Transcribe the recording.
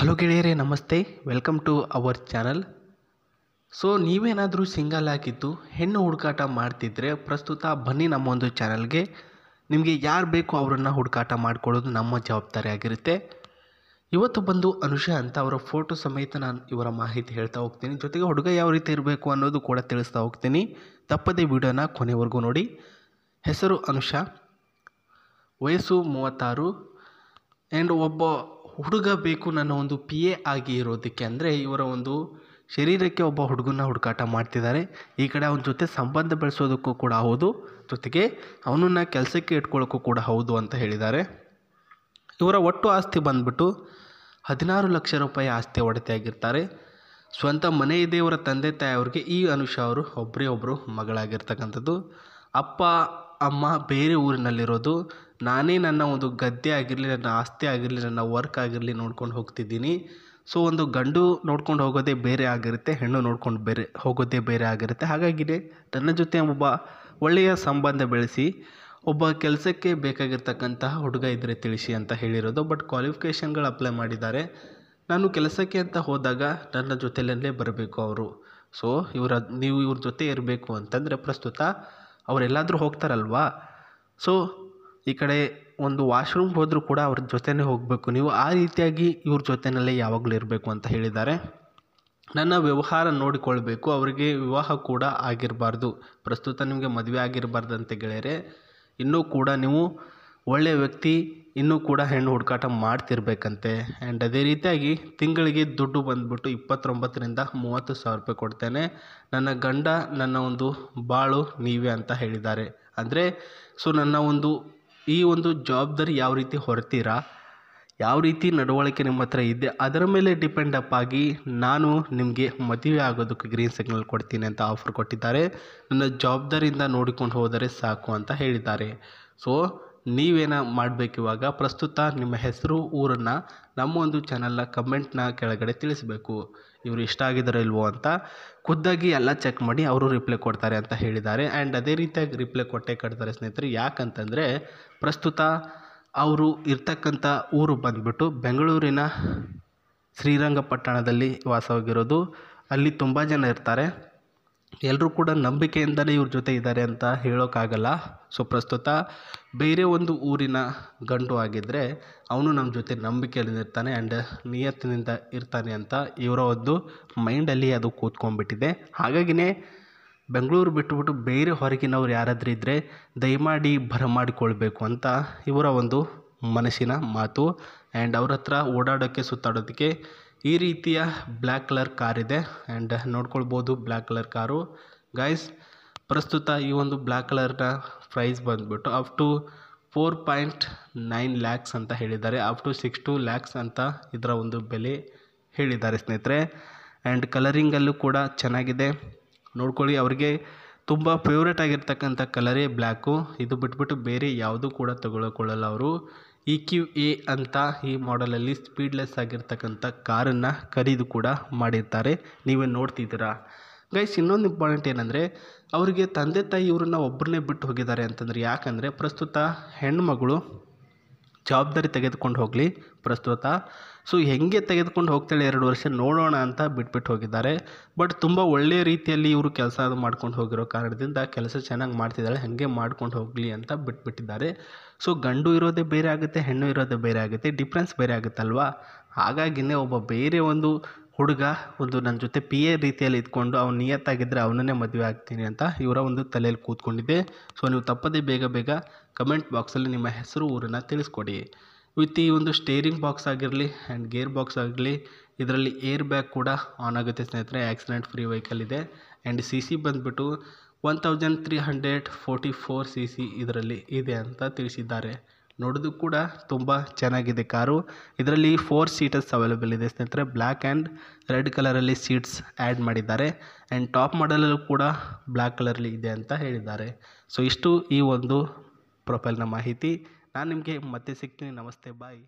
Hello ಗೆಳೆಯರೇ, ನಮಸ್ತೆ. Welcome to our channel. So ನೀವೇನಾದರೂ ಸಿಂಗಲ್ ಆಗಿದ್ದು ಹೆಣ್ಣು ಹುಡುಕಾಟ ಮಾಡ್ತಿದ್ರೆ ಪ್ರಸ್ತುತ ಬನ್ನಿ ನಮ್ಮ ಒಂದು ಚಾನಲ್ಗೆ. ನಿಮಗೆ ಯಾರು ಬೇಕು ಅವರನ್ನು ಹುಡುಕಾಟ ಮಾಡ್ಕೊಳ್ಳೋದು ನಮ್ಮ ಜವಾಬ್ದಾರಿ ಆಗಿರುತ್ತೆ. ಇವತ್ತು ಬಂದು ಅನುಷಾ ಅಂತ ಅವರ ಫೋಟೋ ಸಮೇತ ನಾನು ಇವರ ಮಾಹಿತಿ ಹೇಳ್ತಾ ಹೋಗ್ತೀನಿ. ಜೊತೆಗೆ ಹುಡುಗ ಯಾವ ರೀತಿ ಇರಬೇಕು ಅನ್ನೋದು ಕೂಡ ತಿಳಿಸ್ತಾ ಹೋಗ್ತೀನಿ. ತಪ್ಪದೇ ವಿಡಿಯೋನ ಕೊನೆವರೆಗೂ ನೋಡಿ. ಹೆಸರು ಅನುಷಾ, ವಯಸ್ಸು 36 ಆ್ಯಂಡ್ ಒಬ್ಬ ಹುಡುಗ ಬೇಕು ನನ್ನ ಒಂದು PA ಆಗಿ ಇರೋದಕ್ಕೆ. ಅಂದರೆ ಇವರ ಒಂದು ಶರೀರಕ್ಕೆ ಒಬ್ಬ ಹುಡುಗನ ಹುಡುಕಾಟ ಮಾಡ್ತಿದ್ದಾರೆ. ಈ ಕಡೆ ಅವನ ಜೊತೆ ಸಂಬಂಧ ಬೆಳೆಸೋದಕ್ಕೂ ಕೂಡ ಹೌದು, ಜೊತೆಗೆ ಅವನನ್ನು ಕೆಲಸಕ್ಕೆ ಇಟ್ಕೊಳ್ಳೋಕ್ಕೂ ಕೂಡ ಹೌದು ಅಂತ ಹೇಳಿದ್ದಾರೆ. ಇವರ ಒಟ್ಟು ಆಸ್ತಿ ಬಂದ್ಬಿಟ್ಟು 16 ಲಕ್ಷ ರೂಪಾಯಿ ಆಸ್ತಿ ಒಡೆತೆಯಾಗಿರ್ತಾರೆ. ಸ್ವಂತ ಮನೆ ಇದೆ ಇವರ ತಂದೆ ತಾಯಿಯವ್ರಿಗೆ. ಈ ಅನುಷಾ ಅವರು ಒಬ್ಬರು ಮಗಳಾಗಿರ್ತಕ್ಕಂಥದ್ದು. ಅಪ್ಪ ಅಮ್ಮ ಬೇರೆ ಊರಿನಲ್ಲಿರೋದು. ನಾನೇ ನನ್ನ ಒಂದು ಗದ್ದೆ ಆಗಿರಲಿ, ನನ್ನ ಆಸ್ತಿ ಆಗಿರಲಿ, ನನ್ನ ವರ್ಕ್ ಆಗಿರಲಿ ನೋಡ್ಕೊಂಡು ಹೋಗ್ತಿದ್ದೀನಿ. ಸೊ ಒಂದು ಗಂಡು ನೋಡ್ಕೊಂಡು ಹೋಗೋದೇ ಬೇರೆ ಆಗಿರುತ್ತೆ, ಹೆಣ್ಣು ನೋಡ್ಕೊಂಡು ಹೋಗೋದೇ ಬೇರೆ ಆಗಿರುತ್ತೆ. ಹಾಗಾಗಿನೇ ನನ್ನ ಜೊತೆ ಒಬ್ಬ ಒಳ್ಳೆಯ ಸಂಬಂಧ ಬೆಳೆಸಿ ಒಬ್ಬ ಕೆಲಸಕ್ಕೆ ಬೇಕಾಗಿರ್ತಕ್ಕಂತಹ ಹುಡುಗ ಇದ್ದರೆ ತಿಳಿಸಿ ಅಂತ ಹೇಳಿರೋದು. ಬಟ್ ಕ್ವಾಲಿಫಿಕೇಷನ್ಗಳು ಅಪ್ಲೈ ಮಾಡಿದ್ದಾರೆ. ನಾನು ಕೆಲಸಕ್ಕೆ ಅಂತ ಹೋದಾಗ ನನ್ನ ಜೊತೆಯಲ್ಲೇ ಬರಬೇಕು ಅವರು. ಸೊ ನೀವು ಇವ್ರ ಜೊತೆ ಇರಬೇಕು ಅಂತಂದರೆ ಪ್ರಸ್ತುತ ಅವರೆಲ್ಲಾದರೂ ಹೋಗ್ತಾರಲ್ವಾ. ಸೊ ಈ ಕಡೆ ಒಂದು ವಾಶ್ರೂಮ್ ಹೋದರೂ ಕೂಡ ಅವ್ರ ಜೊತೆನೇ ಹೋಗಬೇಕು ನೀವು. ಆ ರೀತಿಯಾಗಿ ಇವ್ರ ಜೊತೆಯಲ್ಲೇ ಯಾವಾಗಲೂ ಇರಬೇಕು ಅಂತ ಹೇಳಿದ್ದಾರೆ. ನನ್ನ ವ್ಯವಹಾರ ನೋಡಿಕೊಳ್ಬೇಕು, ಅವರಿಗೆ ವಿವಾಹ ಕೂಡ ಆಗಿರಬಾರ್ದು. ಪ್ರಸ್ತುತ ನಿಮಗೆ ಮದುವೆ ಆಗಿರಬಾರ್ದಂತೆ ಗೆಳೆಯರೆ. ಇನ್ನೂ ಕೂಡ ನೀವು ಒಳ್ಳೆಯ ವ್ಯಕ್ತಿ, ಇನ್ನೂ ಕೂಡ ಹೆಣ್ಣು ಹುಡುಕಾಟ ಮಾಡ್ತಿರ್ಬೇಕಂತೆ. ಆ್ಯಂಡ್ ಅದೇ ರೀತಿಯಾಗಿ ತಿಂಗಳಿಗೆ ದುಡ್ಡು ಬಂದುಬಿಟ್ಟು 29ರಿಂದ 30 ಸಾವಿರ ರೂಪಾಯಿ ಕೊಡ್ತೇನೆ. ನನ್ನ ಗಂಡ, ನನ್ನ ಒಂದು ಬಾಳು ನೀವೇ ಅಂತ ಹೇಳಿದ್ದಾರೆ. ಅಂದರೆ ಸೊ ನನ್ನ ಒಂದು ಈ ಒಂದು ಜವಾಬ್ದಾರಿ ಯಾವ ರೀತಿ ಹೊರ್ತೀರಾ, ಯಾವ ರೀತಿ ನಡವಳಿಕೆ ನಿಮ್ಮ ಹತ್ರ ಇದೆ, ಅದರ ಮೇಲೆ ಡಿಪೆಂಡ್ ಅಪ್ ಆಗಿ ನಾನು ನಿಮಗೆ ಮದುವೆ ಆಗೋದಕ್ಕೆ ಗ್ರೀನ್ ಸಿಗ್ನಲ್ ಕೊಡ್ತೀನಿ ಅಂತ ಆಫರ್ ಕೊಟ್ಟಿದ್ದಾರೆ. ನನ್ನ ಜವಾಬ್ದಾರಿಯಿಂದ ನೋಡಿಕೊಂಡು ಹೋದರೆ ಸಾಕು ಅಂತ ಹೇಳಿದ್ದಾರೆ. ಸೊ ನೀವೇನ ಮಾಡಬೇಕು ಇವಾಗ, ಪ್ರಸ್ತುತ ನಿಮ್ಮ ಹೆಸರು, ಊರನ್ನು ನಮ್ಮ ಒಂದು ಚಾನಲ್ನ ಕಮೆಂಟ್ನ ಕೆಳಗಡೆ ತಿಳಿಸಬೇಕು. ಇವರು ಇಷ್ಟ ಆಗಿದ್ದಾರೋ ಇಲ್ವೋ ಅಂತ ಖುದ್ದಾಗಿ ಎಲ್ಲ ಚೆಕ್ ಮಾಡಿ ಅವರು ರಿಪ್ಲೈ ಕೊಡ್ತಾರೆ ಅಂತ ಹೇಳಿದ್ದಾರೆ. ಆ್ಯಂಡ್ ಅದೇ ರೀತಿಯಾಗಿ ರಿಪ್ಲೈ ಕೊಟ್ಟೇ ಕೊಡ್ತಾರೆ ಸ್ನೇಹಿತರೆ. ಯಾಕಂತಂದರೆ ಪ್ರಸ್ತುತ ಅವರು ಇರ್ತಕ್ಕಂಥ ಊರು ಬಂದುಬಿಟ್ಟು ಬೆಂಗಳೂರಿನ ಶ್ರೀರಂಗಪಟ್ಟಣದಲ್ಲಿ ವಾಸವಾಗಿರೋದು. ಅಲ್ಲಿ ತುಂಬ ಜನ ಇರ್ತಾರೆ. ಎಲ್ಲರೂ ಕೂಡ ನಂಬಿಕೆಯಿಂದಲೇ ಇವ್ರ ಜೊತೆ ಇದ್ದಾರೆ ಅಂತ ಹೇಳೋಕ್ಕಾಗಲ್ಲ. ಸೊ ಪ್ರಸ್ತುತ ಬೇರೆ ಒಂದು ಊರಿನ ಗಂಡು ಆಗಿದ್ದರೆ ಅವನು ನಮ್ಮ ಜೊತೆ ನಂಬಿಕೆಯಲ್ಲಿ ಇರ್ತಾನೆ ಆ್ಯಂಡ್ ನಿಯತ್ತಿನಿಂದ ಇರ್ತಾನೆ ಅಂತ ಇವರ ಒಂದು ಮೈಂಡಲ್ಲಿ ಅದು ಕೂತ್ಕೊಂಡ್ಬಿಟ್ಟಿದೆ. ಹಾಗಾಗಿನೇ ಬೆಂಗಳೂರು ಬಿಟ್ಟುಬಿಟ್ಟು ಬೇರೆ ಹೊರಗಿನವ್ರು ಯಾರಾದರೂ ಇದ್ದರೆ ದಯಮಾಡಿ ಬರಮಾಡಿಕೊಳ್ಬೇಕು ಅಂತ ಇವರ ಒಂದು ಮನಸ್ಸಿನ ಮಾತು. ಆ್ಯಂಡ್ ಅವ್ರ ಹತ್ರ ಓಡಾಡೋಕ್ಕೆ, ಸುತ್ತಾಡೋದಕ್ಕೆ ಈ ರೀತಿಯ ಬ್ಲ್ಯಾಕ್ ಕಲರ್ ಕಾರ್ ಇದೆ. ಆ್ಯಂಡ್ ನೋಡ್ಕೊಳ್ಬೋದು ಬ್ಲ್ಯಾಕ್ ಕಲರ್ ಕಾರು ಗೈಸ್. ಪ್ರಸ್ತುತ ಈ ಒಂದು ಬ್ಲ್ಯಾಕ್ ಕಲರ್ನ ಪ್ರೈಸ್ ಬಂದುಬಿಟ್ಟು ಅಪ್ ಟು 4.9 ಲ್ಯಾಕ್ಸ್ ಅಂತ ಹೇಳಿದ್ದಾರೆ. ಅಪ್ ಟು 62 ಲ್ಯಾಕ್ಸ್ ಅಂತ ಇದರ ಒಂದು ಬೆಲೆ ಹೇಳಿದ್ದಾರೆ ಸ್ನೇಹಿತರೆ. ಆ್ಯಂಡ್ ಕಲರಿಂಗಲ್ಲೂ ಕೂಡ ಚೆನ್ನಾಗಿದೆ, ನೋಡ್ಕೊಳ್ಳಿ. ಅವರಿಗೆ ತುಂಬ ಫೇವ್ರೇಟ್ ಆಗಿರ್ತಕ್ಕಂಥ ಕಲರೇ ಬ್ಲ್ಯಾಕು. ಇದು ಬಿಟ್ಬಿಟ್ಟು ಬೇರೆ ಯಾವುದೂ ಕೂಡ ತಗೊಳ್ಳಲ್ಲ ಅವರು. EQA ಅಂತ ಈ ಮಾಡೆಲಲ್ಲಿ ಸ್ಪೀಡ್ಲೆಸ್ ಆಗಿರ್ತಕ್ಕಂಥ ಕಾರನ್ನು ಖರೀದಿ ಕೂಡ ಮಾಡಿರ್ತಾರೆ, ನೀವೇ ನೋಡ್ತಿದ್ದೀರಾ ಗೈಸ್. ಇನ್ನೊಂದು ಇಂಪಾರ್ಟೆಂಟ್ ಏನಂದರೆ ಅವರಿಗೆ ತಂದೆ ತಾಯಿ ಇವ್ರನ್ನ ಒಬ್ಬರನ್ನೇ ಬಿಟ್ಟು ಹೋಗಿದ್ದಾರೆ ಅಂತಂದರೆ. ಯಾಕಂದರೆ ಪ್ರಸ್ತುತ ಹೆಣ್ಮಗಳು ಜವಾಬ್ದಾರಿ ತೆಗೆದುಕೊಂಡು ಹೋಗಲಿ ಪ್ರಸ್ತುತ. ಸೊ ಹೆಂಗೆ ತೆಗೆದುಕೊಂಡು ಹೋಗ್ತಾಳೆ 2 ವರ್ಷ ನೋಡೋಣ ಅಂತ ಬಿಟ್ಬಿಟ್ಟು ಹೋಗಿದ್ದಾರೆ. ಬಟ್ ತುಂಬ ಒಳ್ಳೆಯ ರೀತಿಯಲ್ಲಿ ಇವರು ಕೆಲಸ ಮಾಡ್ಕೊಂಡು ಹೋಗಿರೋ ಕಾರಣದಿಂದ ಕೆಲಸ ಚೆನ್ನಾಗಿ ಮಾಡ್ತಿದ್ದಾಳೆ, ಹಾಗೆ ಮಾಡ್ಕೊಂಡು ಹೋಗಲಿ ಅಂತ ಬಿಟ್ಬಿಟ್ಟಿದ್ದಾರೆ. ಸೊ ಗಂಡು ಇರೋದೇ ಬೇರೆ ಆಗುತ್ತೆ, ಹೆಣ್ಣು ಇರೋದೇ ಬೇರೆ ಆಗುತ್ತೆ, ಡಿಫ್ರೆನ್ಸ್ ಬೇರೆ ಆಗುತ್ತಲ್ವಾ. ಹಾಗಾಗಿನೇ ಒಬ್ಬ ಬೇರೆ ಒಂದು ಹುಡುಗ ಒಂದು ನನ್ನ ಜೊತೆ PA ರೀತಿಯಲ್ಲಿ ಇದ್ಕೊಂಡು ಅವ್ನು ನಿಯತ್ತಾಗಿದ್ದರೆ ಅವನನ್ನೇ ಮದುವೆ ಆಗ್ತೀನಿ ಅಂತ ಇವರ ಒಂದು ತಲೆಯಲ್ಲಿ ಕೂತ್ಕೊಂಡಿದೆ. ಸೊ ನೀವು ತಪ್ಪದೇ ಬೇಗ ಕಮೆಂಟ್ ಬಾಕ್ಸಲ್ಲಿ ನಿಮ್ಮ ಹೆಸರು, ಊರನ್ನು ತಿಳಿಸ್ಕೊಡಿ. ವಿತ್ ಈ ಒಂದು ಸ್ಟೇರಿಂಗ್ ಬಾಕ್ಸ್ ಆಗಿರಲಿ ಆ್ಯಂಡ್ ಗೇರ್ ಬಾಕ್ಸ್ ಆಗಲಿ, ಇದರಲ್ಲಿ ಏರ್ ಬ್ಯಾಗ್ ಕೂಡ ಆನ್ ಆಗುತ್ತೆ ಸ್ನೇಹಿತರೆ. ಆಕ್ಸಿಡೆಂಟ್ ಫ್ರೀ ವೆಹಿಕಲ್ ಇದೆ. ಆ್ಯಂಡ್ CC ಬಂದುಬಿಟ್ಟು 1344 CC ಇದರಲ್ಲಿ ಇದೆ ಅಂತ ತಿಳಿಸಿದ್ದಾರೆ. ನೋಡೋದು ಕೂಡ ತುಂಬ ಚೆನ್ನಾಗಿದೆ ಕಾರು. ಇದರಲ್ಲಿ 4 ಸೀಟರ್ಸ್ ಅವೈಲೇಬಲ್ ಇದೆ ಸ್ನೇಹಿತರೆ. ಬ್ಲ್ಯಾಕ್ ಆ್ಯಂಡ್ ರೆಡ್ ಕಲರಲ್ಲಿ ಸೀಟ್ಸ್ ಆ್ಯಡ್ ಮಾಡಿದ್ದಾರೆ. ಆ್ಯಂಡ್ ಟಾಪ್ ಮಾಡಲಲ್ಲೂ ಕೂಡ ಬ್ಲ್ಯಾಕ್ ಕಲರಲ್ಲಿ ಇದೆ ಅಂತ ಹೇಳಿದ್ದಾರೆ. ಸೊ ಇಷ್ಟು ಈ ಒಂದು ಪ್ರೊಫೈಲ್ನ ಮಾಹಿತಿ. ನಾನು ನಿಮಗೆ ಮತ್ತೆ ಸಿಗ್ತೀನಿ. ನಮಸ್ತೆ, ಬಾಯ್.